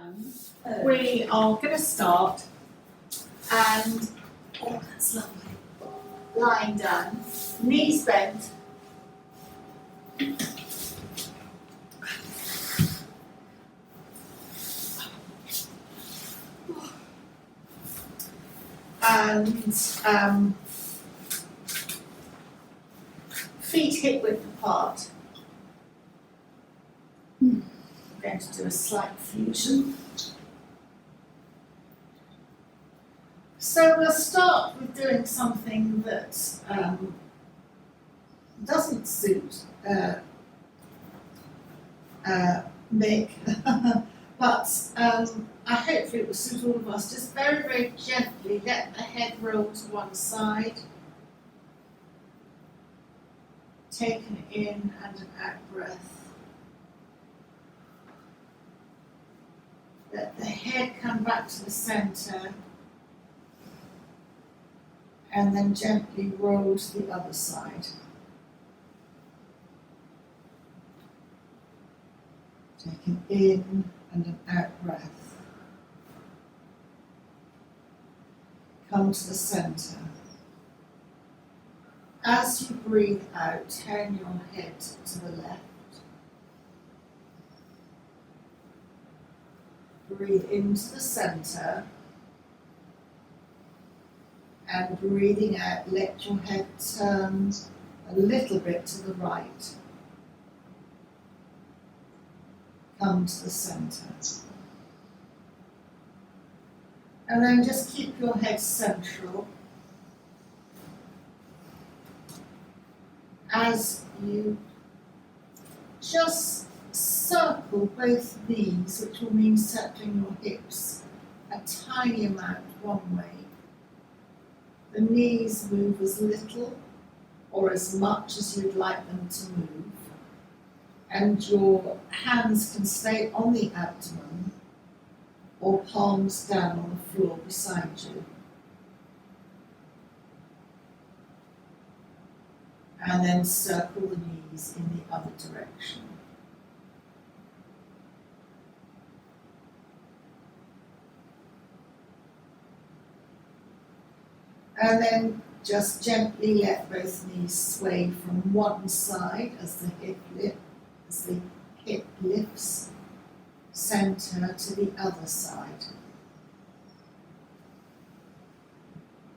done, we are going to start and, oh that's lovely, lying down, knees bent, and feet hip width apart. I'm going to do a slight fusion. So we'll start with doing something that doesn't suit Mick, but I hope it will suit all of us. Just very, very gently let the head roll to one side. Take an in and an out breath. Let the head come back to the centre. And then gently roll to the other side. Take an in and an out breath. Come to the centre. As you breathe out, turn your head to the left. Breathe into the centre. And breathing out, let your head turn a little bit to the right. Come to the centre. And then just keep your head central. As you just circle both knees, which will mean circling your hips a tiny amount one way. The knees move as little or as much as you'd like them to move. And your hands can stay on the abdomen or palms down on the floor beside you. And then circle the knees in the other direction. And then just gently let both knees sway from one side as the hip lifts, centre to the other side.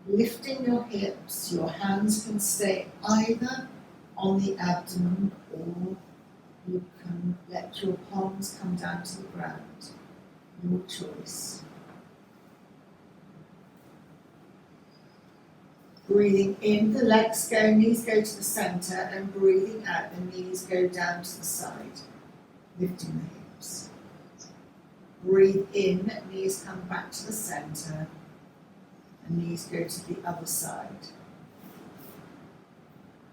Lifting your hips, your hands can stay either on the abdomen or you can let your palms come down to the ground. Your choice. Breathing in, the legs go, knees go to the centre, and breathing out, the knees go down to the side, lifting the hips. Breathe in, knees come back to the centre, and knees go to the other side.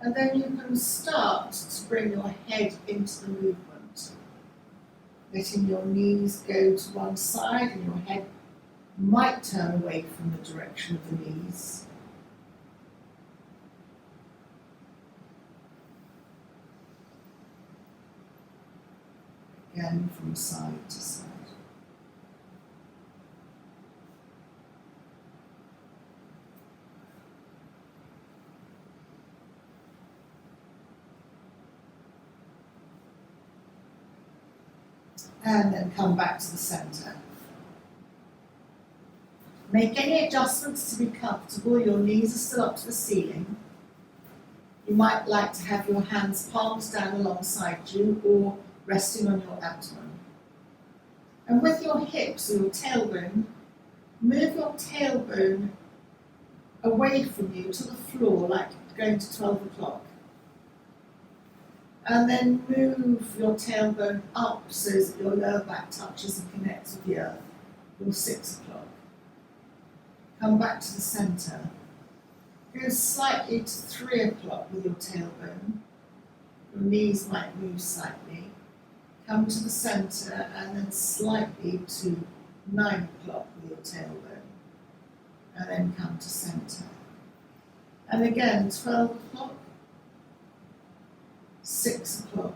And then you can start to bring your head into the movement, letting your knees go to one side, and your head might turn away from the direction of the knees. Again, from side to side. And then come back to the centre. Make any adjustments to be comfortable. Your knees are still up to the ceiling. You might like to have your hands palms down alongside you or resting on your abdomen. And with your hips or your tailbone, move your tailbone away from you to the floor, like going to 12 o'clock. And then move your tailbone up so that your lower back touches and connects with the earth, or 6 o'clock. Come back to the centre. Go slightly to 3 o'clock with your tailbone. Your knees might move slightly. Come to the centre and then slightly to 9 o'clock with your tailbone. And then come to centre. And again, 12 o'clock, 6 o'clock,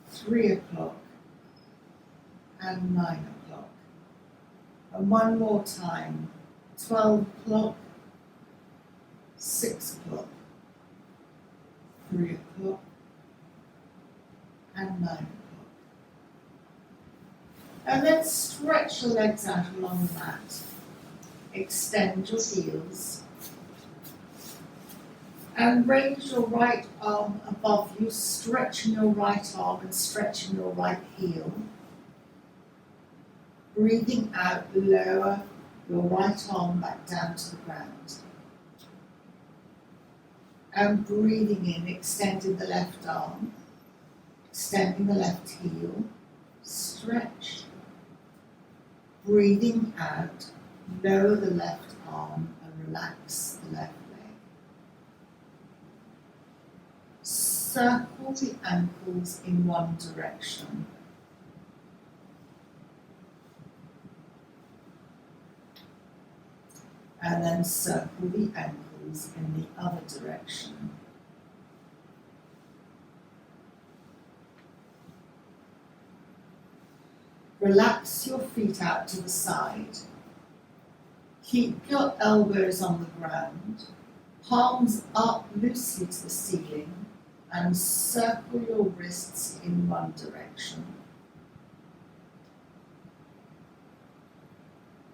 3 o'clock, and 9 o'clock. And one more time, 12 o'clock, 6 o'clock, 3 o'clock, and 9 o'clock. And then stretch your legs out along the mat. Extend your heels. And raise your right arm above you, stretching your right arm and stretching your right heel. Breathing out, lower your right arm back down to the ground. And breathing in, extending the left arm, extending the left heel, stretch. Breathing out, lower the left arm and relax the left leg. Circle the ankles in one direction. And then circle the ankles in the other direction. Relax your feet out to the side. Keep your elbows on the ground, palms up loosely to the ceiling, and circle your wrists in one direction.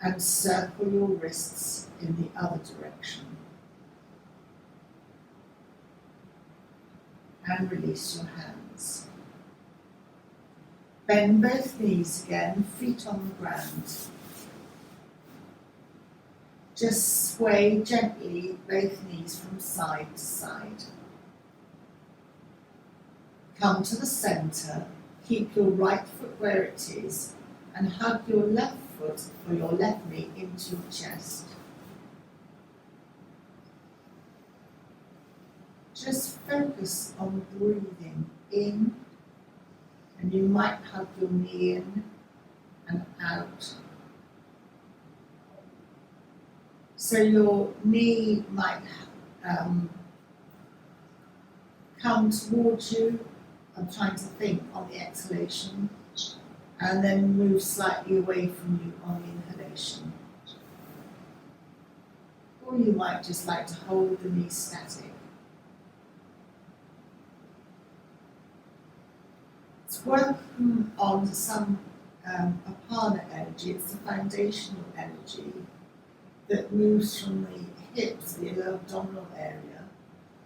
And circle your wrists in the other direction. And release your hands. Bend both knees again, feet on the ground. Just sway gently both knees from side to side. Come to the centre, keep your right foot where it is, and hug your left foot or your left knee into your chest. Just focus on breathing in, and you might hug your knee in and out. So your knee might come towards you. I'm trying to think on the exhalation, and then move slightly away from you on the inhalation. Or you might just like to hold the knee static. It's working on some apana energy. It's the foundational energy that moves from the hips, the abdominal area,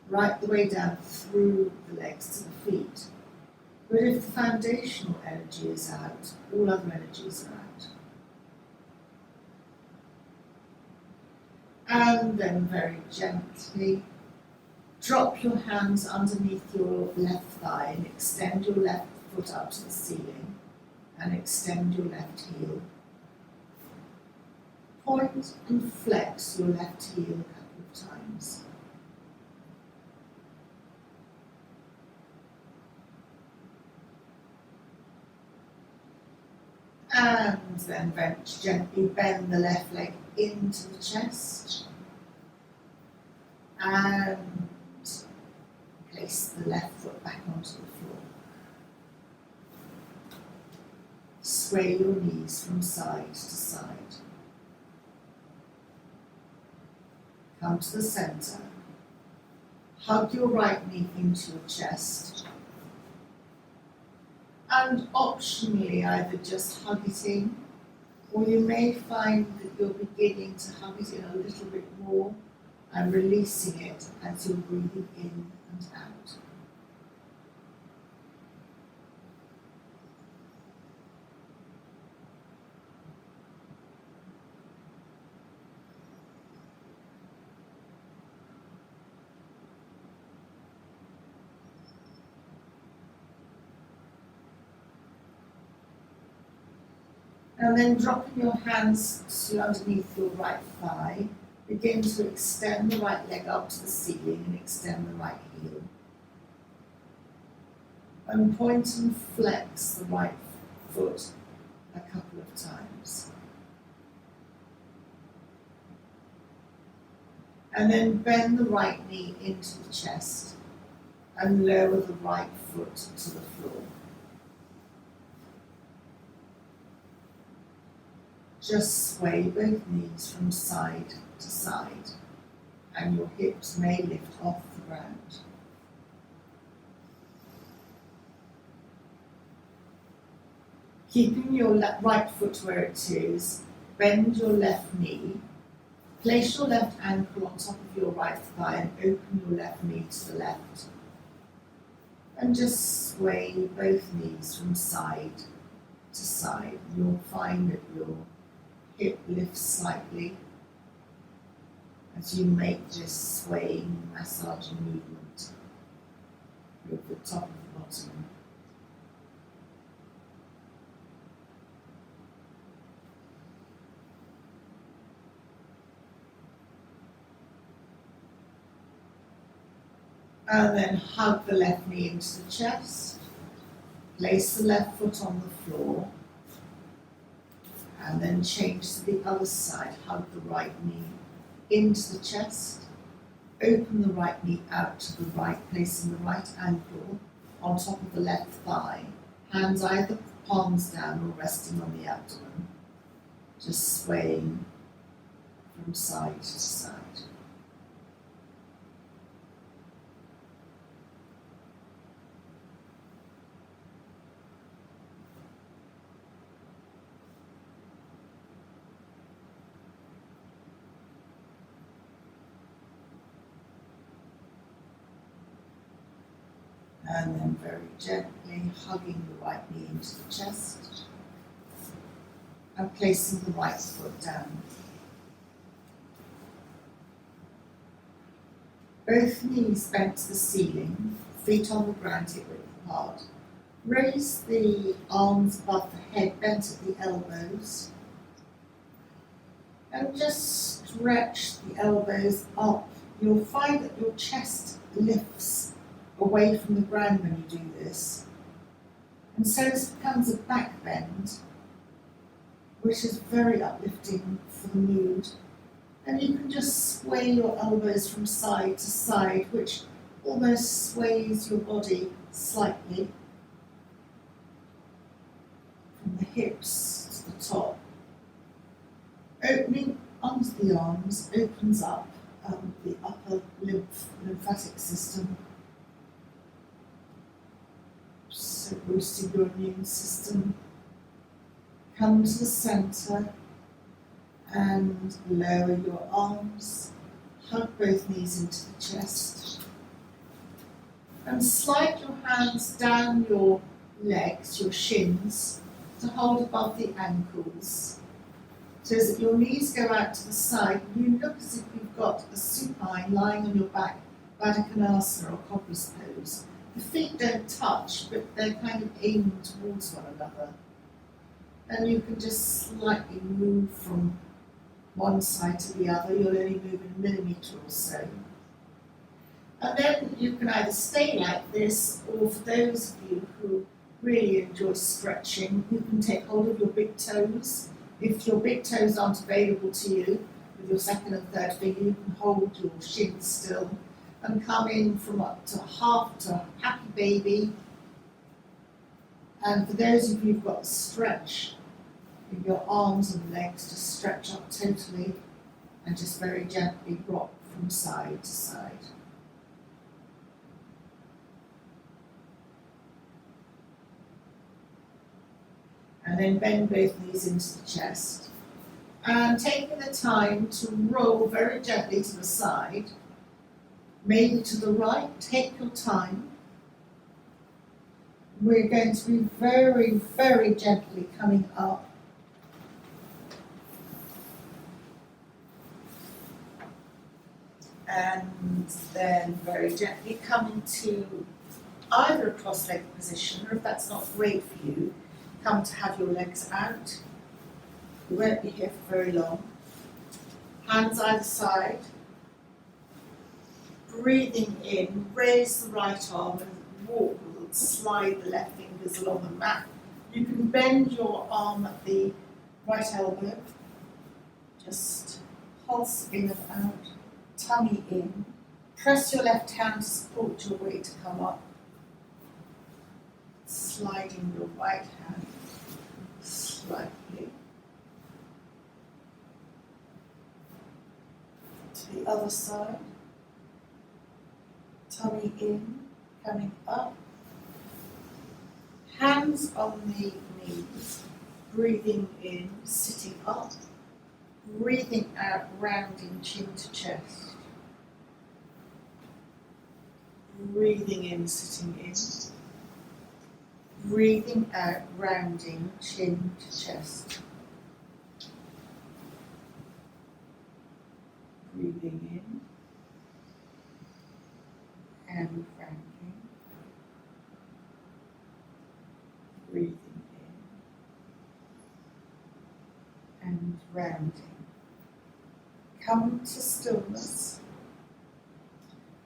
right the way down through the legs to the feet. But if the foundational energy is out, all other energies are out. And then very gently, drop your hands underneath your left thigh and extend your left foot up to the ceiling and extend your left heel. Point and flex your left heel a couple of times. And then gently bend the left leg into the chest. And place the left foot back onto the floor. Sway your knees from side to side. Come to the centre. Hug your right knee into your chest. And optionally either just hug it in, or you may find that you're beginning to hug it in a little bit more and releasing it as you're breathing in and out. And then dropping your hands to underneath your right thigh, begin to extend the right leg up to the ceiling and extend the right heel. And point and flex the right foot a couple of times. And then bend the right knee into the chest and lower the right foot to the floor. Just sway both knees from side to side, and your hips may lift off the ground. Keeping your right foot where it is, bend your left knee, place your left ankle on top of your right thigh and open your left knee to the left. And just sway both knees from side to side. You'll find that your hip lifts slightly as you make this swaying, massaging movement with the top of the bottom. And then hug the left knee into the chest, place the left foot on the floor, and then change to the other side. Hug the right knee into the chest, open the right knee out to the right, placing the right ankle on top of the left thigh, hands either palms down or resting on the abdomen, just swaying from side to side. And then very gently hugging the right knee into the chest and placing the right foot down. Both knees bent to the ceiling, feet on the ground hip width apart. Raise the arms above the head, bent at the elbows. And just stretch the elbows up. You'll find that your chest lifts away from the ground when you do this. And so this becomes a back bend, which is very uplifting for the mood. And you can just sway your elbows from side to side, which almost sways your body slightly from the hips to the top. Opening onto the arms opens up the upper lymphatic system, so boosting your immune system. Come to the centre and lower your arms, hug both knees into the chest, and slide your hands down your legs, your shins, to hold above the ankles, so that your knees go out to the side and you look as if you've got a supine lying on your back, Baddha Konasana or cobbler's pose. The feet don't touch, but they're kind of aimed towards one another. And you can just slightly move from one side to the other. You'll only move in a millimetre or so. And then you can either stay like this, or for those of you who really enjoy stretching, you can take hold of your big toes. If your big toes aren't available to you, with your second and third finger, you can hold your shins still and come in from up to half to happy baby. And for those of you who've got a stretch in your arms and legs, just stretch up totally and just very gently rock from side to side. And then bend both knees into the chest. And taking the time to roll very gently to the side, maybe to the right, take your time. We're going to be very, very gently coming up. And then very gently coming to either a cross-legged position, or if that's not great for you, come to have your legs out. You won't be here for very long. Hands either side. Breathing in, raise the right arm and walk, slide the left fingers along the mat. You can bend your arm at the right elbow. Just pulse in and out, tummy in. Press your left hand to support your weight to come up. Sliding your right hand slightly. other side. Tummy in, coming up. Hands on the knees, breathing in, sitting up. Breathing out, rounding chin to chest. Breathing in, sitting in. Breathing out, rounding chin to chest. Breathing in and rounding. Breathing in and rounding. Come to stillness.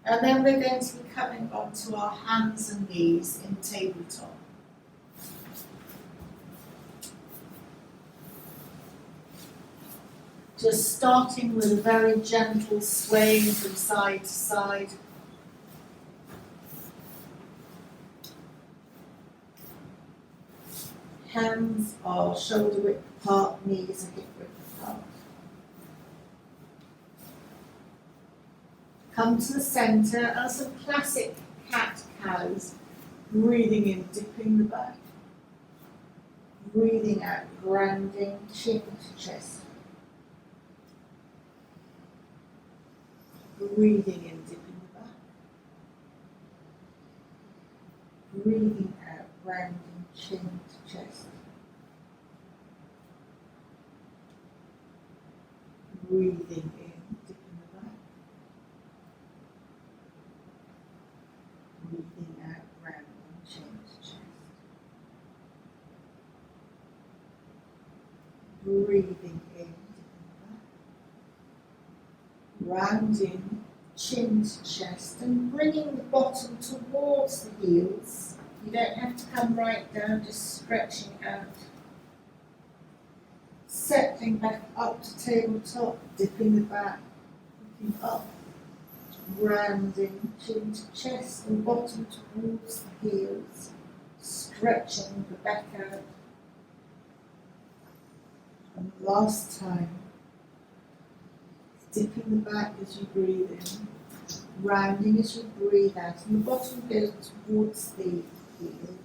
And then we're going to be coming onto our hands and knees in tabletop. Just starting with a very gentle swaying from side to side. Hands are shoulder width apart, knees are hip width apart. Come to the centre and some classic cat-cows. Breathing in, dipping the back. Breathing out, grounding chin to chest. Breathing in, dipping the back. Breathing out, grounding chin to chest. Breathing in, dipping the back. Breathing out, rounding chin to chest. Breathing in, dipping the back. Rounding chin to chest and bringing the bottom towards the heels. You don't have to come right down, just stretching out. Settling back up to tabletop, dipping the back, looking up. Rounding chin to chest and bottom towards the heels, stretching the back out. And last time, dipping the back as you breathe in, rounding as you breathe out, and the bottom goes towards the heels.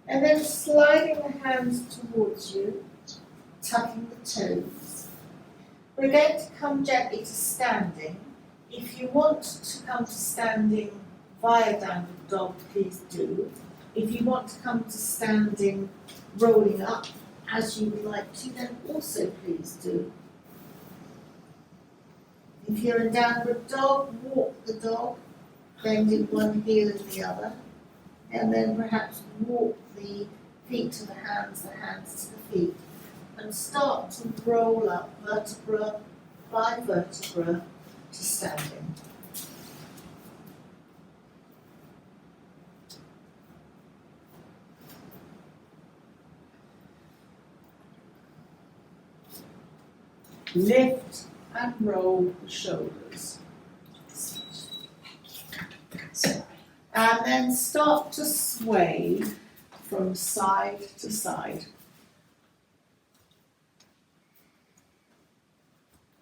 And then sliding the hands towards you, tucking the toes. We're going to come gently to standing. If you want to come to standing via downward dog, please do. If you want to come to standing rolling up as you would like to, then also please do. If you're in downward dog, walk the dog, bending one heel and the other, and then perhaps walk the feet to the hands to the feet, and start to roll up vertebra by vertebra to standing. Lift and roll the shoulders. And then start to sway from side to side.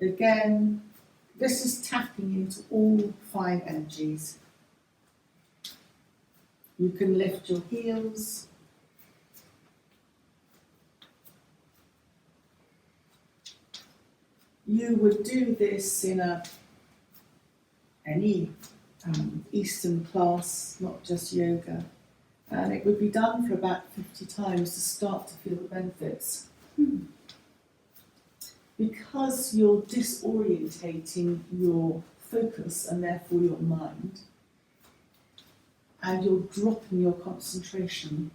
Again, this is tapping into all 5 energies. You can lift your heels. You would do this in any Eastern class, not just yoga, and it would be done for about 50 times to start to feel the benefits. Because you're disorientating your focus and therefore your mind, and you're dropping your concentration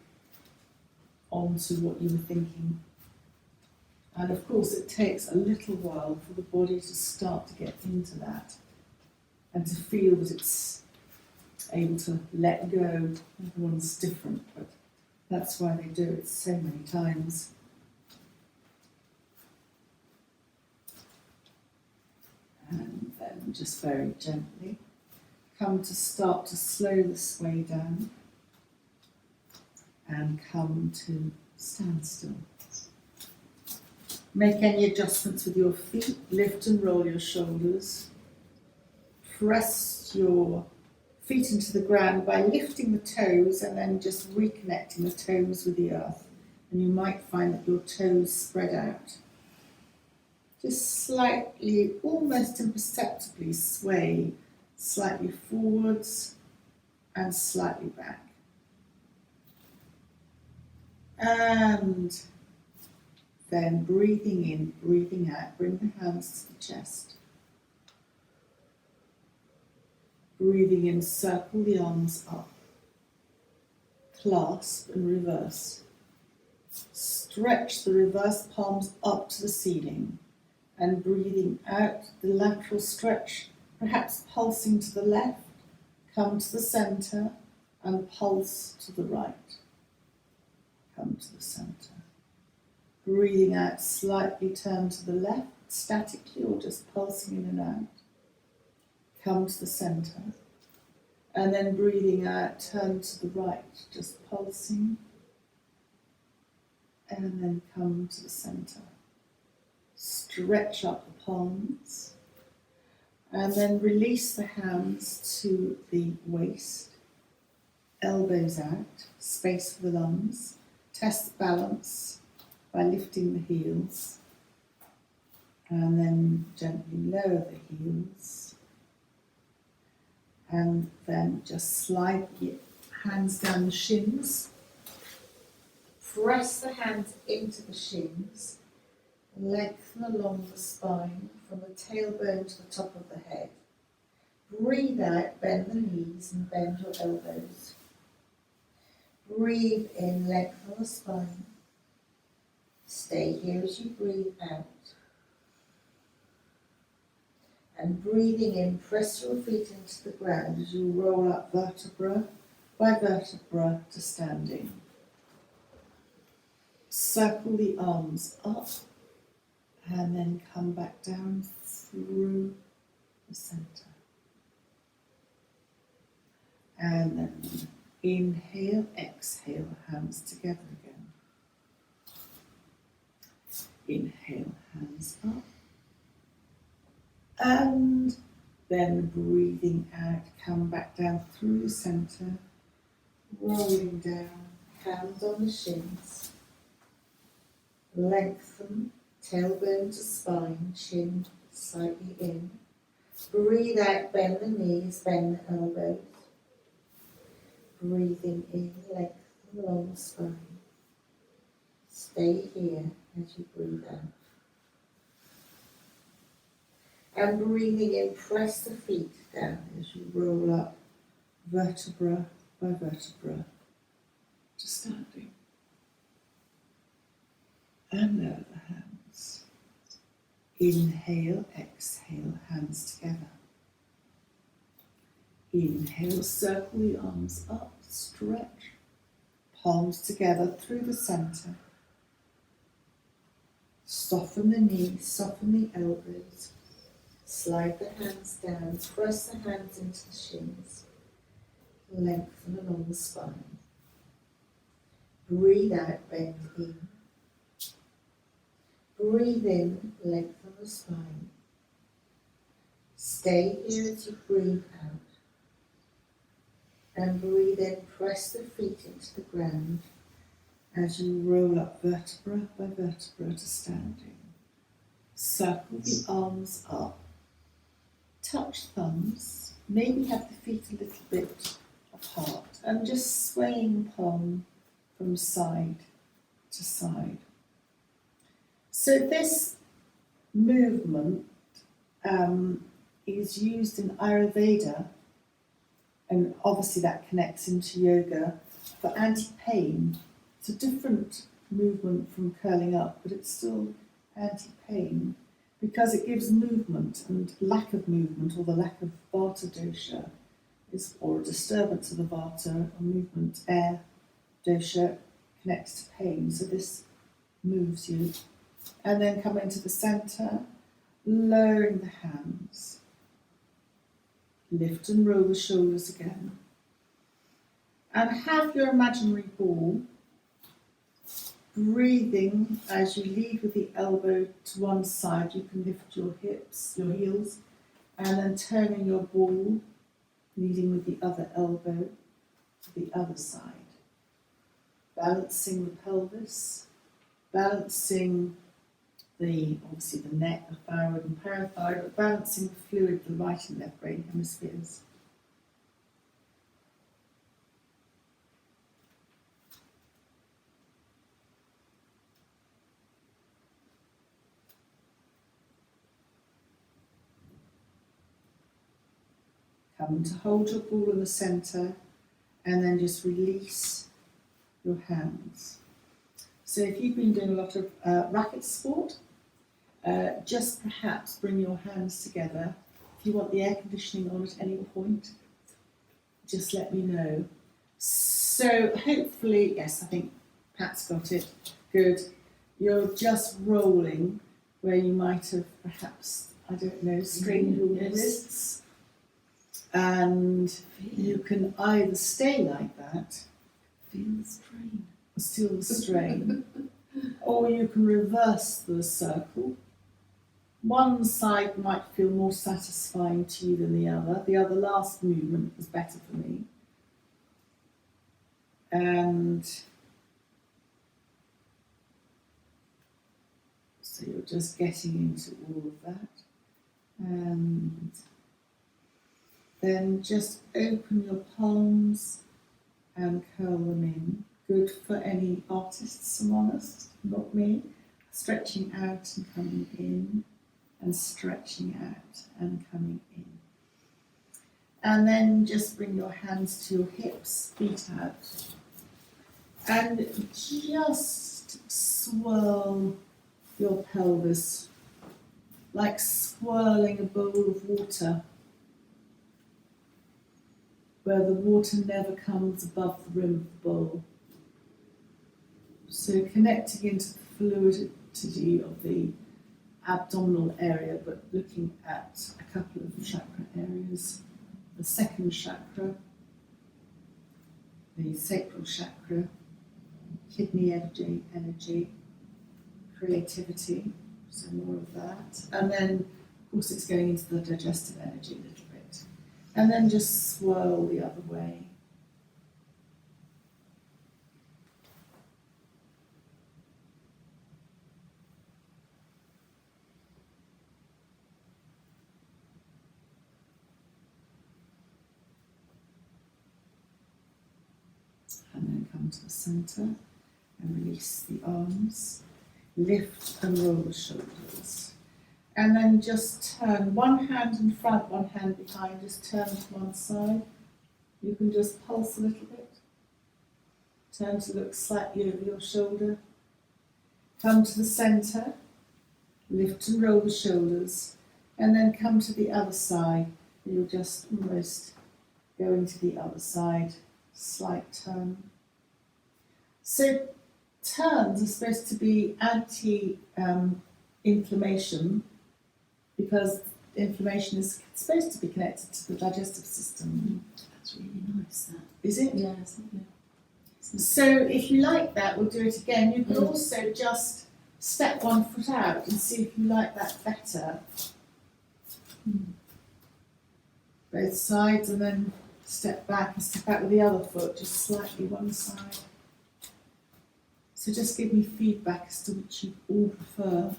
onto what you were thinking. And of course it takes a little while for the body to start to get into that and to feel that it's able to let go. Everyone's different, but that's why they do it so many times. And then just very gently come to start to slow the sway down and come to standstill. Make any adjustments with your feet, lift and roll your shoulders. Press your feet into the ground by lifting the toes and then just reconnecting the toes with the earth. And you might find that your toes spread out. Just slightly, almost imperceptibly sway slightly forwards and slightly back. And then breathing in, breathing out, bring the hands to the chest. Breathing in, circle the arms up. Clasp and reverse. Stretch the reverse palms up to the ceiling. And breathing out, the lateral stretch, perhaps pulsing to the left, come to the centre and pulse to the right. Come to the centre. Breathing out, slightly turn to the left, statically or just pulsing in and out. Come to the centre. And then breathing out, turn to the right, just pulsing. And then come to the centre. Stretch up the palms. And then release the hands to the waist. Elbows out, space for the lungs. Test balance by lifting the heels. And then gently lower the heels. And then just slide the hands down the shins. Press the hands into the shins. Lengthen along the spine from the tailbone to the top of the head. Breathe out, bend the knees and bend your elbows. Breathe in, lengthen the spine. Stay here as you breathe out. And breathing in, press your feet into the ground as you roll up vertebra by vertebra to standing. Circle the arms up and then come back down through the centre. And then inhale, exhale, hands together again. Inhale, hands up. And then breathing out, come back down through the centre, rolling down, hands on the shins. Lengthen, tailbone to spine, chin slightly in. Breathe out, bend the knees, bend the elbows. Breathing in, lengthen along the spine. Stay here as you breathe out. And breathing in, press the feet down as you roll up vertebra by vertebra to standing. And lower the hands. Inhale, exhale, hands together. Inhale, circle the arms up, stretch, palms together through the centre. Soften the knees, soften the elbows. Slide the hands down, press the hands into the shins. Lengthen along the spine. Breathe out, bend in. Breathe in, lengthen the spine. Stay here as you breathe out. And breathe in, press the feet into the ground as you roll up vertebra by vertebra to standing. Circle the arms up. Touch thumbs. Maybe have the feet a little bit apart. And just swaying palm from side to side. So this movement is used in Ayurveda, and obviously that connects into yoga, for anti-pain. It's a different movement from curling up, but it's still anti-pain because it gives movement, and lack of movement or the lack of vata dosha is, or a disturbance of the vata or movement, air dosha connects to pain. So this moves you. And then come into the centre, lowering the hands. Lift and roll the shoulders again. And have your imaginary ball breathing as you lead with the elbow to one side. You can lift your hips, your heels, and then turning your ball, leading with the other elbow to the other side. Balancing the pelvis, balancing obviously the neck, the thyroid and parathyroid, but balancing the fluid, the right and left brain hemispheres. Come to hold your ball in the centre and then just release your hands. So if you've been doing a lot of racket sport, just perhaps bring your hands together. If you want the air conditioning on at any point, just let me know. So hopefully, yes, I think Pat's got it. Good. You're just rolling where you might have perhaps, I don't know, strained your wrists. And you can either stay like that, feel the strain, still the strain, or you can reverse the circle. One side might feel more satisfying to you than the other. The other last movement was better for me. And so you're just getting into all of that. And then just open your palms and curl them in. Good for any artists among us, not me. Stretching out and coming in, and stretching out and coming in. And then just bring your hands to your hips, feet out. And just swirl your pelvis, like swirling a bowl of water, where the water never comes above the rim of the bowl. So connecting into the fluidity of the abdominal area, but looking at a couple of chakra areas. The second chakra, the sacral chakra, kidney energy, creativity, so more of that. And then, of course, it's going into the digestive energy a little bit. And then just swirl the other way. And then come to the centre and release the arms. Lift and roll the shoulders. And then just turn one hand in front, one hand behind, just turn to one side. You can just pulse a little bit. Turn to look slightly over your shoulder. Come to the centre, lift and roll the shoulders, and then come to the other side. You'll just almost go into the other side, slight turn. So turns are supposed to be anti-inflammation, because inflammation is supposed to be connected to the digestive system. That's really nice, that. Is it? Yeah, it's lovely. So if you like that, we'll do it again. You can also just step one foot out and see if you like that better. Both sides, and then step back and step out with the other foot, just slightly one side. So just give me feedback as to which you all prefer.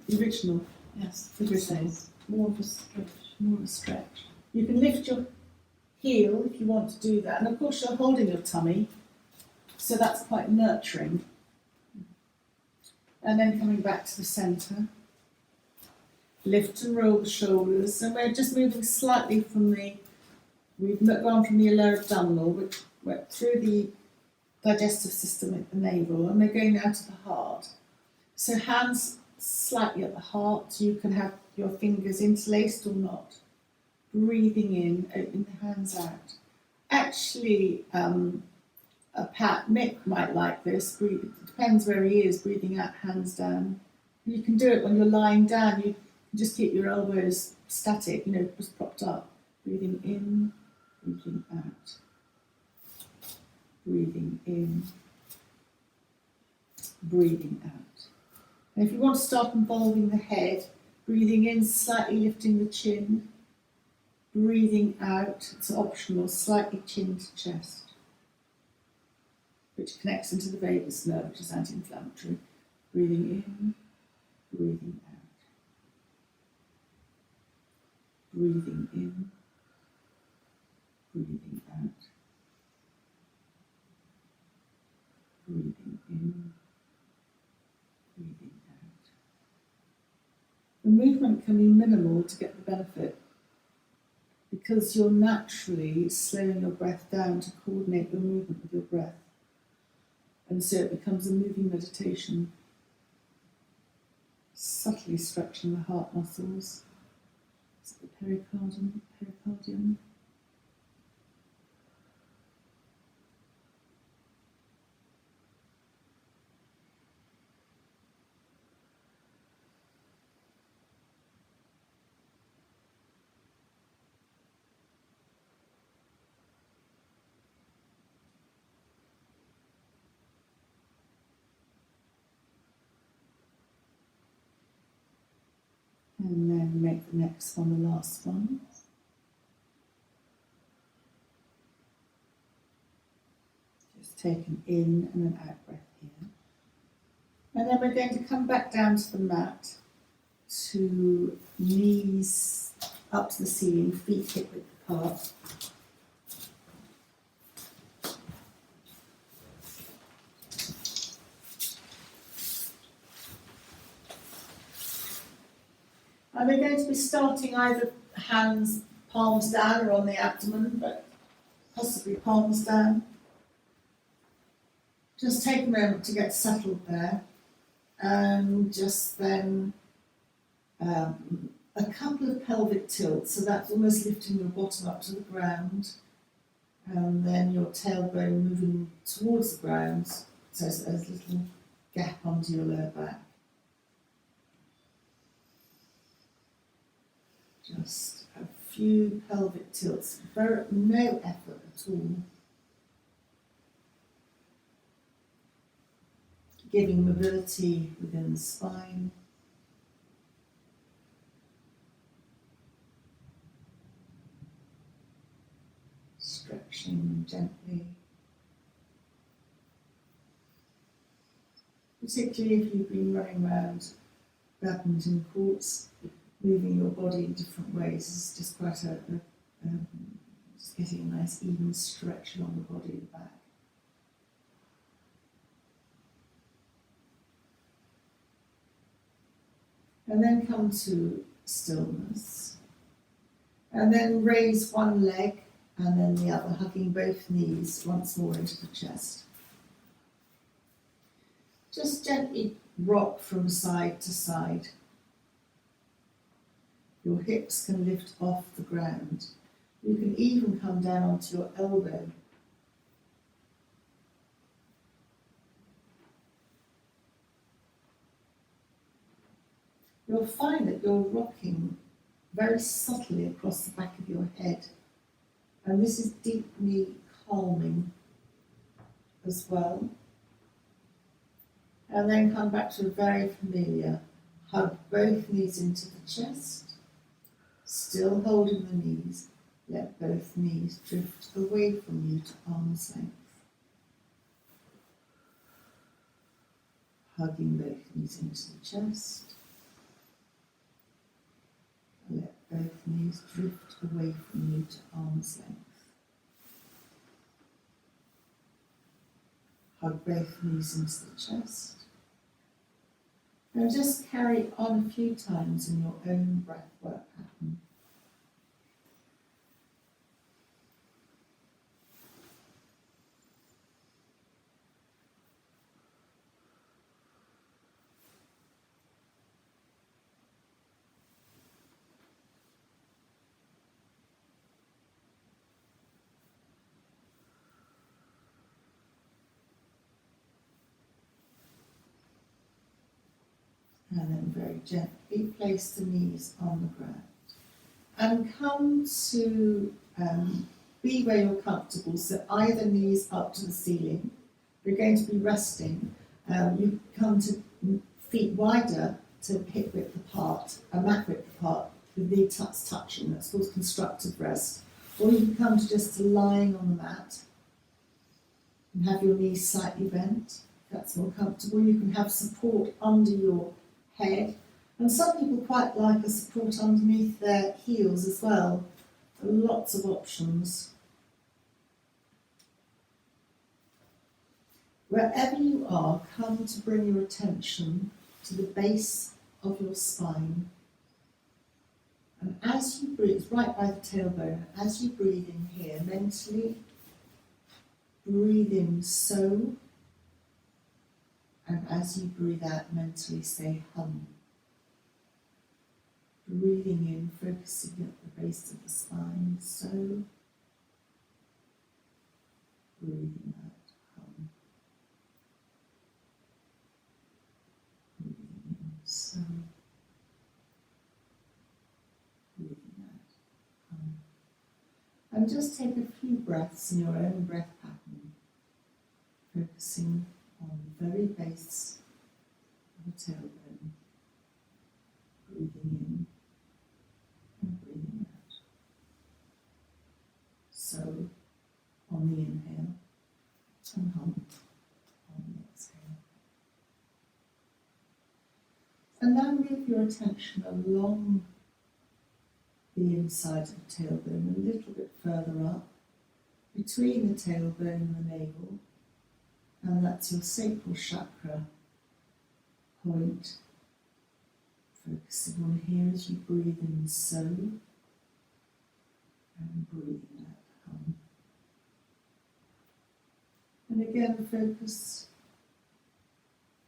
The original. Yes, the original. More of a stretch. More of a stretch. You can lift your heel if you want to do that. And of course you're holding your tummy, so that's quite nurturing. And then coming back to the centre. Lift and roll the shoulders. And we're just moving slightly from we've gone from the lower abdominal, which went through the digestive system at the navel, and we're going now to the heart. So hands slightly at the heart. You can have your fingers interlaced or not. Breathing in, opening the hands out. Actually, Mick might like this. It depends where he is. Breathing out, hands down. You can do it when you're lying down. You can just keep your elbows static, just propped up. Breathing in, breathing out. Breathing in. breathing out. And if you want to start involving the head, breathing in, slightly lifting the chin, breathing out, it's optional, slightly chin to chest, which connects into the vagus nerve, which is anti-inflammatory. Breathing in, breathing out. Breathing in, breathing out. Breathing in, breathing out. The movement can be minimal to get the benefit because you're naturally slowing your breath down to coordinate your movement with your breath. And so it becomes a moving meditation, subtly stretching the heart muscles, the pericardium. And then make the next one the last one. Just take an in and an out breath here. And then we're going to come back down to the mat to knees up to the ceiling, feet hip width apart. And we're going to be starting either hands, palms down or on the abdomen, but possibly palms down. Just take a moment to get settled there. And just then a couple of pelvic tilts, so that's almost lifting your bottom up to the ground. And then your tailbone moving towards the ground, so there's a little gap under your lower back. Just a few pelvic tilts, no effort at all. Giving mobility within the spine. Stretching gently. Particularly if you've been running around badminton courts, moving your body in different ways is just quite just getting a nice even stretch along the body at the back. And then come to stillness. And then raise one leg and then the other, hugging both knees once more into the chest. Just gently rock from side to side. Your hips can lift off the ground. You can even come down onto your elbow. You'll find that you're rocking very subtly across the back of your head. And this is deeply calming as well. And then come back to a very familiar hug both knees into the chest. Still holding the knees, let both knees drift away from you to arm's length. Hugging both knees into the chest. Let both knees drift away from you to arm's length. Hug both knees into the chest. And just carry on a few times in your own breath work pattern. And then very gently place the knees on the ground. And come to be where you're comfortable, so either knees up to the ceiling. You're going to be resting, You come to feet wider to hip width apart, mat width apart, with knee tucks touching. That's called constructive rest. Or you can come to just lying on the mat and have your knees slightly bent. That's more comfortable. You can have support under your head. And some people quite like a support underneath their heels as well. There are lots of options. Wherever you are, come to bring your attention to the base of your spine. And as you breathe, it's right by the tailbone, as you breathe in here, mentally breathe in so, and as you breathe out, mentally say hum. Breathing in, focusing at the base of the spine, so, breathing out, hum. Breathing in, so, breathing out, hum. And just take a few breaths in your own breath pattern, focusing on the very base of the tailbone, breathing in and breathing out. So, on the inhale, and hum on the exhale. And now move your attention along the inside of the tailbone, a little bit further up, between the tailbone and the navel, and that's your sacral chakra point. Focusing on here as you breathe in so, and breathing out hum. And again focus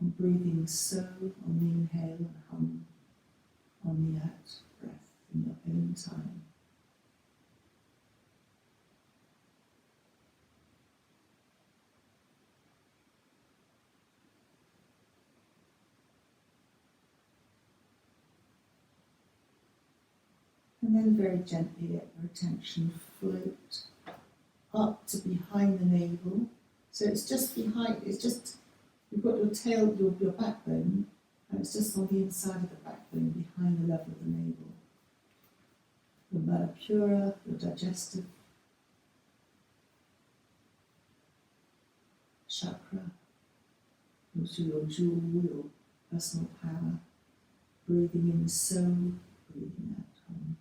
on breathing so on the inhale and hum on the out breath in your own time. And then very gently let your attention float up to behind the navel. So it's just behind, it's just, you've got your tail, your backbone, and it's just on the inside of the backbone, behind the level of the navel. Your Manipura, your digestive chakra, your jewel, your personal power. Breathing in so, breathing out hum.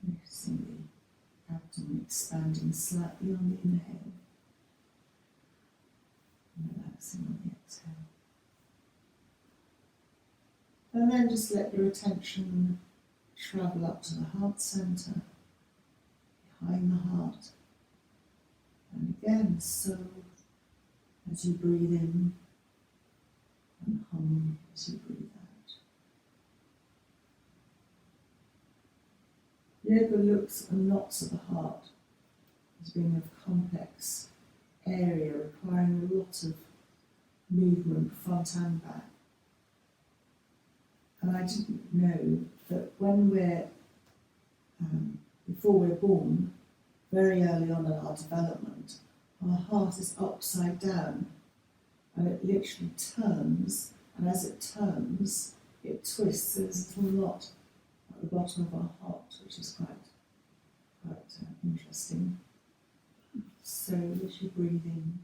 Noticing the abdomen expanding slightly on the inhale and relaxing on the exhale. And then just let your attention travel up to the heart centre, behind the heart. And again, so as you breathe in and hum as you breathe out. Yoga looks and lots at the heart as being a complex area requiring a lot of movement front and back. And I didn't know that when before we're born, very early on in our development, our heart is upside down and it literally turns, and as it turns, it twists. There's a little knot at the bottom of our heart, which is quite interesting. So as you breathe in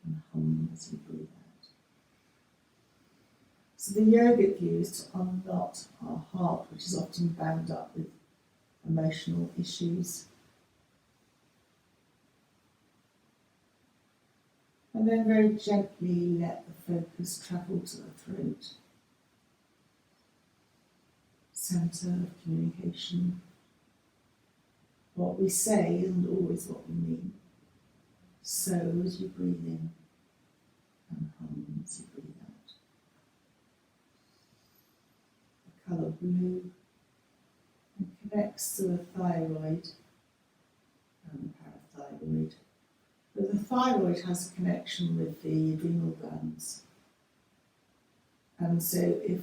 and hum as you breathe out. So the yogic view is to unknot our heart, which is often bound up with emotional issues. And then very gently let the focus travel to the throat, centre of communication. What we say isn't always what we mean. So as you breathe in and hum as you breathe out. The colour blue and connects to the thyroid and the parathyroid But the thyroid has a connection with the adrenal glands. And so if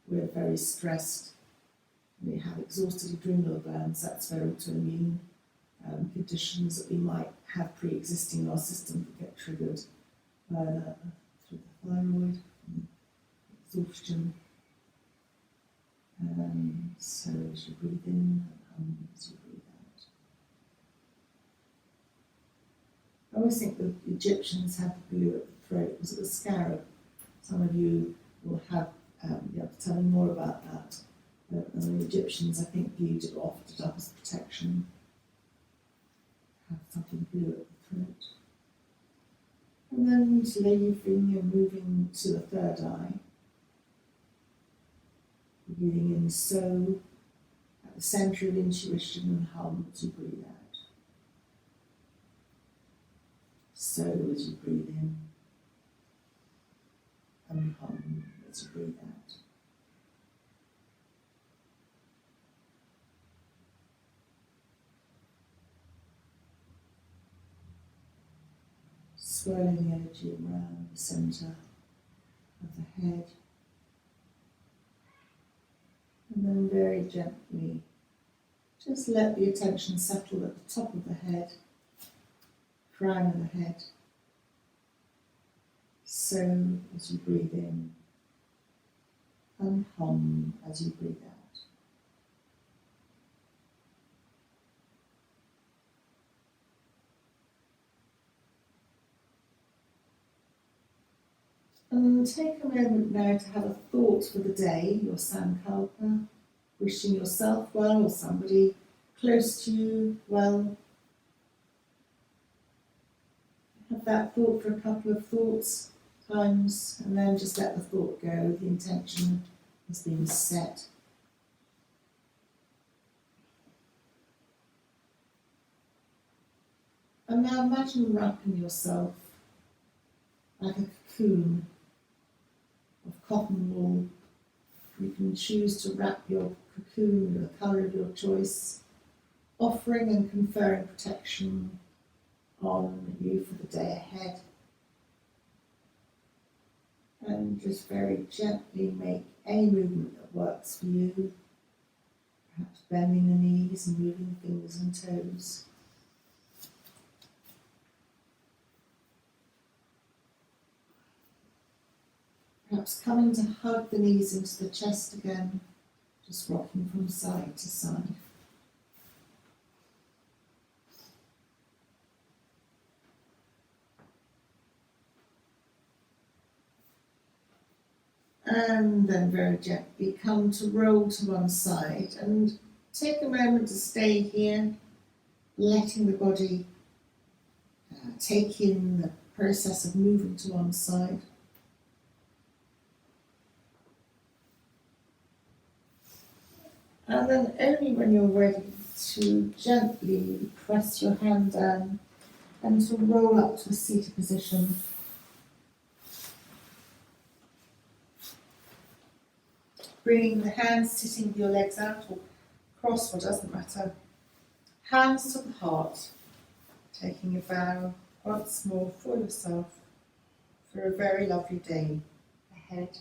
we're very stressed, we have exhausted adrenal glands, that's where autoimmune conditions that we might have pre-existing in our system that get triggered by through the thyroid, exhaustion. So as you breathe in and as you breathe out. I always think the Egyptians had the glue at the throat. Was it the scarab? Some of you will have, you have to tell me more about that. But the Egyptians, I think, viewed it often up as protection. Have something glue at the throat. And then leaving, you're moving to the third eye. Breathing in so, at the centre of intuition and hum as you breathe out. So as you breathe in, and hum as you breathe out. Swirling the energy around the centre of the head. And then very gently, just let the attention settle at the top of the head, crown of the head. So as you breathe in, and hum as you breathe out. And take a moment now to have a thought for the day, your Sankalpa, wishing yourself well or somebody close to you well. Have that thought for a couple of times, and then just let the thought go. The intention has been set. And now imagine wrapping yourself like a cocoon of cotton wool. You can choose to wrap your cocoon with a colour of your choice, offering and conferring protection on you for the day ahead. And just very gently make any movement that works for you, perhaps bending the knees and moving fingers and toes. Perhaps coming to hug the knees into the chest again, just rocking from side to side. And then very gently come to roll to one side and take a moment to stay here, letting the body take in the process of moving to one side. And then only when you're ready to gently press your hand down and to roll up to a seated position. Bringing the hands sitting with your legs out or crossed, doesn't matter. Hands to the heart, taking a vow once more for yourself for a very lovely day ahead.